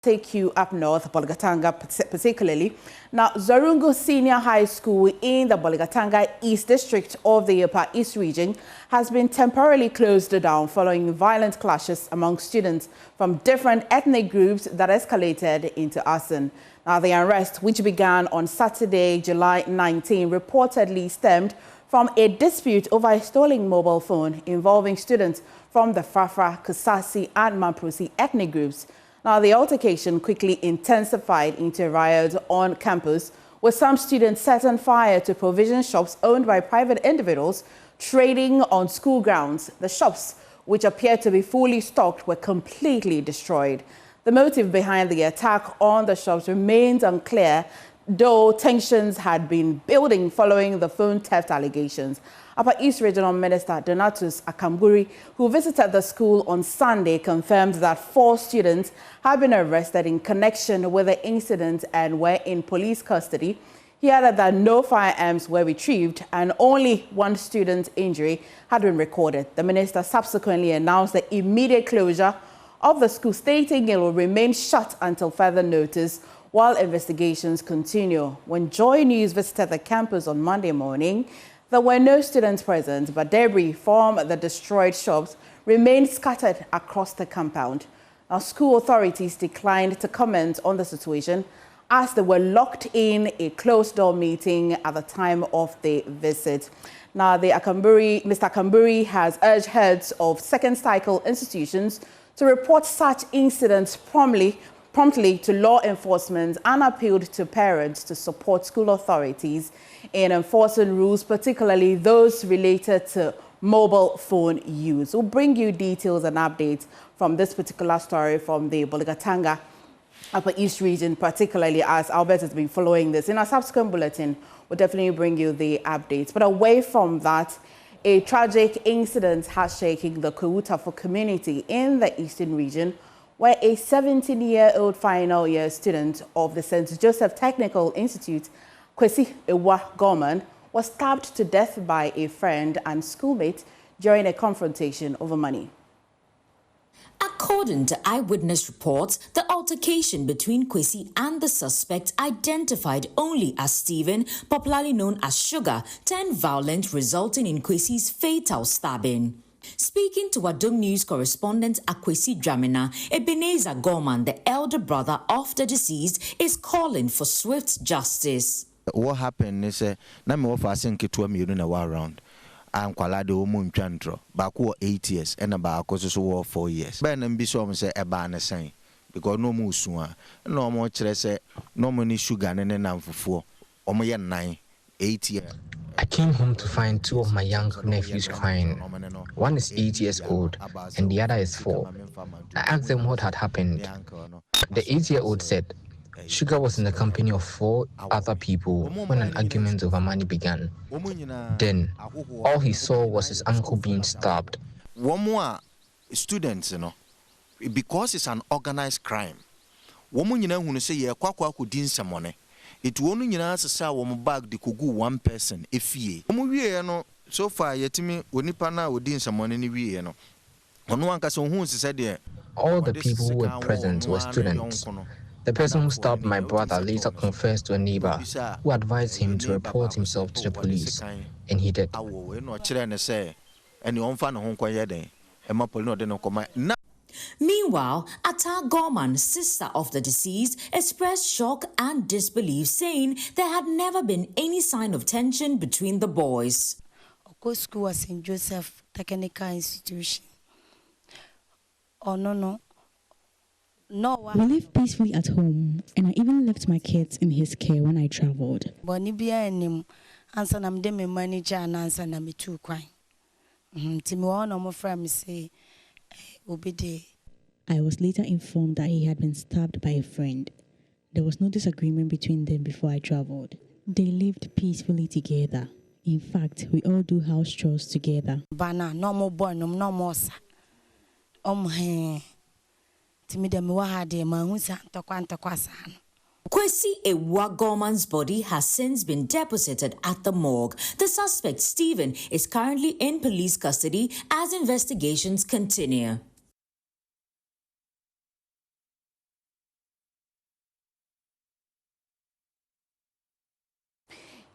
Take you up north, Bolgatanga particularly. Now, Zuarungu Senior High School in the Bolgatanga East District of the Upper East Region has been temporarily closed down following violent clashes among students from different ethnic groups that escalated into arson. Now, the unrest, which began on Saturday, July 19, reportedly stemmed from a dispute over a stolen mobile phone involving students from the Fafra, Kusasi and Mamprusi ethnic groups. Now, the altercation quickly intensified into a riot on campus, with some students setting fire to provision shops owned by private individuals trading on school grounds. The shops, which appeared to be fully stocked, were completely destroyed. The motive behind the attack on the shops remains unclear, though tensions had been building following the phone theft allegations. Upper East Regional Minister Donatus Akamburi, who visited the school on Sunday, confirmed that 4 students have been arrested in connection with the incident and were in police custody. He added that no firearms were retrieved and only 1 student's injury had been recorded. The minister subsequently announced the immediate closure of the school, stating it will remain shut until further notice while investigations continue. When Joy News visited the campus on Monday morning, there were no students present, but debris from the destroyed shops remained scattered across the compound. Now, school authorities declined to comment on the situation as they were locked in a closed-door meeting at the time of the visit. Now, Mr. Akamburi has urged heads of second-cycle institutions to report such incidents promptly to law enforcement and appealed to parents to support school authorities in enforcing rules, particularly those related to mobile phone use. We'll bring you details and updates from this particular story from the Bolgatanga Upper East region, particularly as Albert has been following this. In our subsequent bulletin, we'll definitely bring you the updates. But away from that, a tragic incident has shaken the Kwahu Tafo community in the Eastern region, where a 17-year-old final year student of the St. Joseph Technical Institute, Kwesi Ewa Gorman, was stabbed to death by a friend and schoolmate during a confrontation over money. According to eyewitness reports, the altercation between Kwesi and the suspect, identified only as Stephen, popularly known as Sugar, turned violent, resulting in Kwesi's fatal stabbing. Speaking to Wadum News correspondent Akwesi Dramina, Ebenezer Gorman, the elder brother of the deceased, is calling for swift justice. What happened is na me offer asenketo amienu na wa around. I'm kwalade o mu ntwantro. Ba ko 8 years and ba ko so 4 years. Ba na mbi so mo say e ba na san because no mu su a na mo kire say no mo ni sugar ne na mfufuo. Omo ye 9 8 years. I came home to find 2 of my young nephews crying. One is 8 years old and the other is 4. I asked them what had happened. The 8-year-old said Sugar was in the company of 4 other people when an argument over money began. Then, all he saw was his uncle being stabbed. One more students, because it's an organized crime. Woman, who say, "Yeah, Kwahu could din some money." It won't say woman bag the kugu 1 person if ye. So far, yet me, Unipana would din some money anyway, On one case, who said, all the people who were present were students. The person who stabbed my brother later confessed to a neighbor who advised him to report himself to the police, and he did. Meanwhile, Ata Gorman, sister of the deceased, expressed shock and disbelief, saying there had never been any sign of tension between the boys. Our school was St. Joseph Technical Institution. Oh, no. We lived peacefully at home, and I even left my kids in his care when I traveled. Answer nam de me manager and answer na me too kwai. Timi wa no mo fra me say obede. I was later informed that he had been stabbed by a friend. There was no disagreement between them before I traveled. They lived peacefully together. In fact, we all do house chores together. Bana no mo boy no mo sa. Kwesi Ewa Gorman's body has since been deposited at the morgue. The suspect, Stephen, is currently in police custody as investigations continue.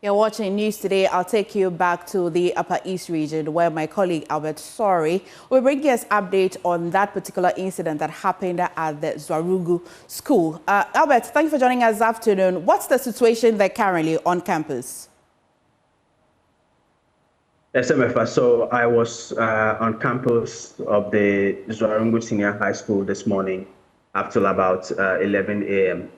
You're watching News Today. I'll take you back to the Upper East region where my colleague Albert Sorry will bring us update on that particular incident that happened at the Zuarungu school. Albert, thank you for joining us this afternoon. What's the situation there currently on campus? SMFA, so I was on campus of the Zuarungu Senior High School this morning up till about 11 a.m.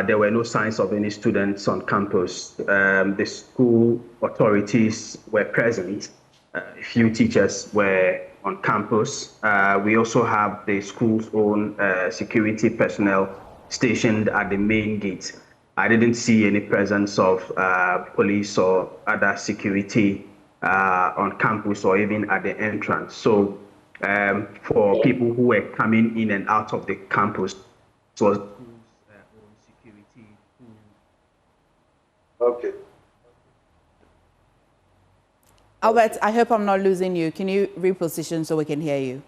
There were no signs of any students on campus. The school authorities were present. A few teachers were on campus. We also have the school's own security personnel stationed at the main gate. I didn't see any presence of police or other security on campus or even at the entrance. So for people who were coming in and out of the campus, it was security. Okay. Albert, I hope I'm not losing you. Can you reposition so we can hear you?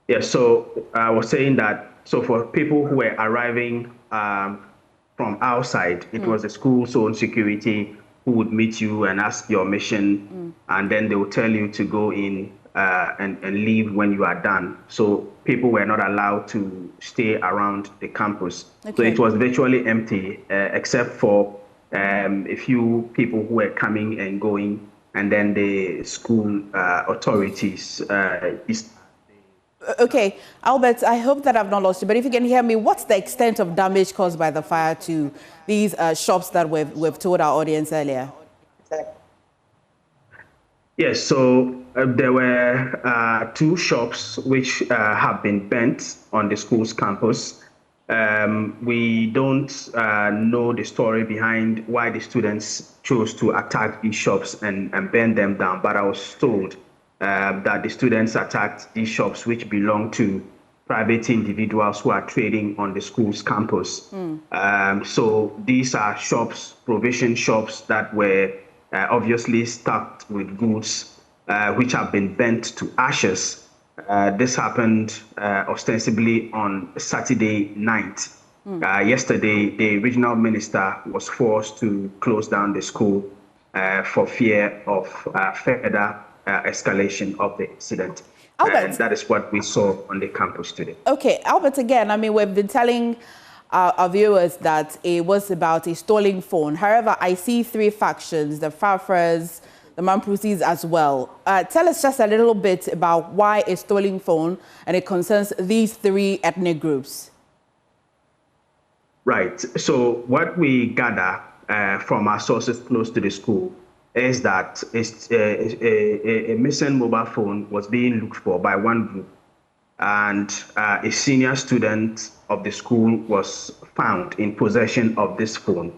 Yeah, so I was saying that, so for people who were arriving from outside, it was the school's own security who would meet you and ask your mission, and then they will tell you to go in and leave when you are done. So people were not allowed to stay around the campus. Okay. So it was virtually empty, except for a few people who were coming and going, and then the school authorities. Okay, Albert, I hope that I've not lost you, but if you can hear me, what's the extent of damage caused by the fire to these shops that we've told our audience earlier? Yes, so there were 2 shops which have been burnt on the school's campus. We don't know the story behind why the students chose to attack these shops and burn them down, but I was told that the students attacked these shops which belong to private individuals who are trading on the school's campus. So these are shops, provision shops that were obviously stocked with goods which have been burnt to ashes. This happened ostensibly on Saturday night. Yesterday, the regional minister was forced to close down the school for fear of further escalation of the incident. And that is what we saw on the campus today. Okay, Albert, again, I mean, we've been telling our viewers that it was about a stolen phone. However, I see 3 factions, the Fafras, the Mamprusis as well. Tell us just a little bit about why a stolen phone, and it concerns these 3 ethnic groups. Right. So what we gather from our sources close to the school is that a missing mobile phone was being looked for by one group, and a senior student of the school was found in possession of this phone.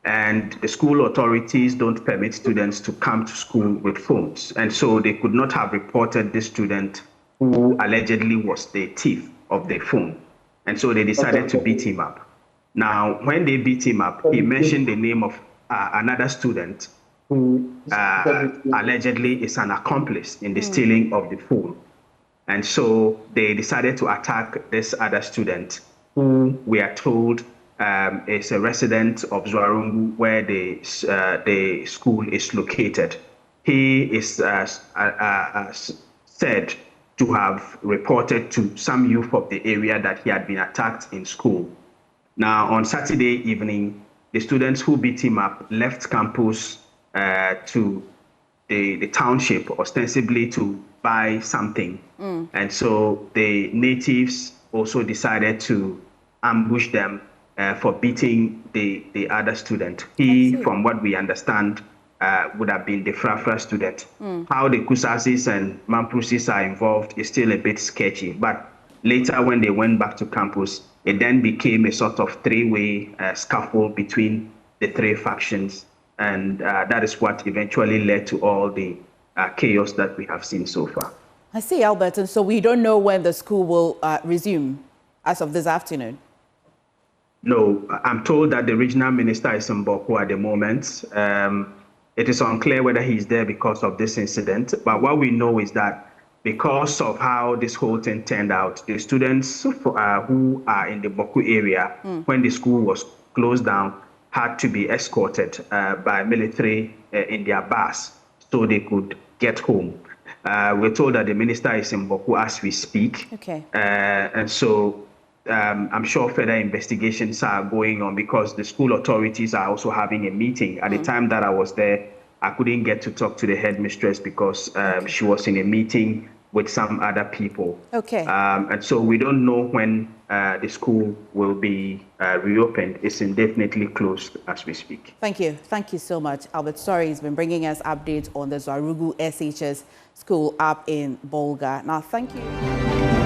And the school authorities don't permit students to come to school with phones, and so they could not have reported this student who allegedly was the thief of the phone. And so they decided to beat him up. Now, when they beat him up, he mentioned the name of another student who allegedly is an accomplice in the stealing of the phone. And so they decided to attack this other student, who we are told is a resident of Zuarungu, where the school is located. He is said to have reported to some youth of the area that he had been attacked in school. Now, on Saturday evening, the students who beat him up left campus to the township, ostensibly to buy something. And so the natives also decided to ambush them for beating the other student. He, from what we understand, would have been the Frafra student. How the Kusasis and Mamprusis are involved is still a bit sketchy, but later when they went back to campus, it then became a sort of 3-way scuffle between the 3 factions, and that is what eventually led to all the chaos that we have seen so far. I see, Albert, and so we don't know when the school will resume as of this afternoon. No, I'm told that the regional minister is in Boko at the moment. It is unclear whether he's there because of this incident, but what we know is that because of how this whole thing turned out, the students who are in the Boku area, when the school was closed down, had to be escorted by military in their bus so they could get home. We're told that the minister is in Boku as we speak. Okay. And so I'm sure further investigations are going on because the school authorities are also having a meeting. At the time that I was there, I couldn't get to talk to the headmistress because she was in a meeting with some other people. Okay. And so we don't know when the school will be reopened. It's indefinitely closed as we speak. Thank you. Thank you so much. Albert Story has been bringing us updates on the Zuarungu SHS school up in Bolga. Now, thank you.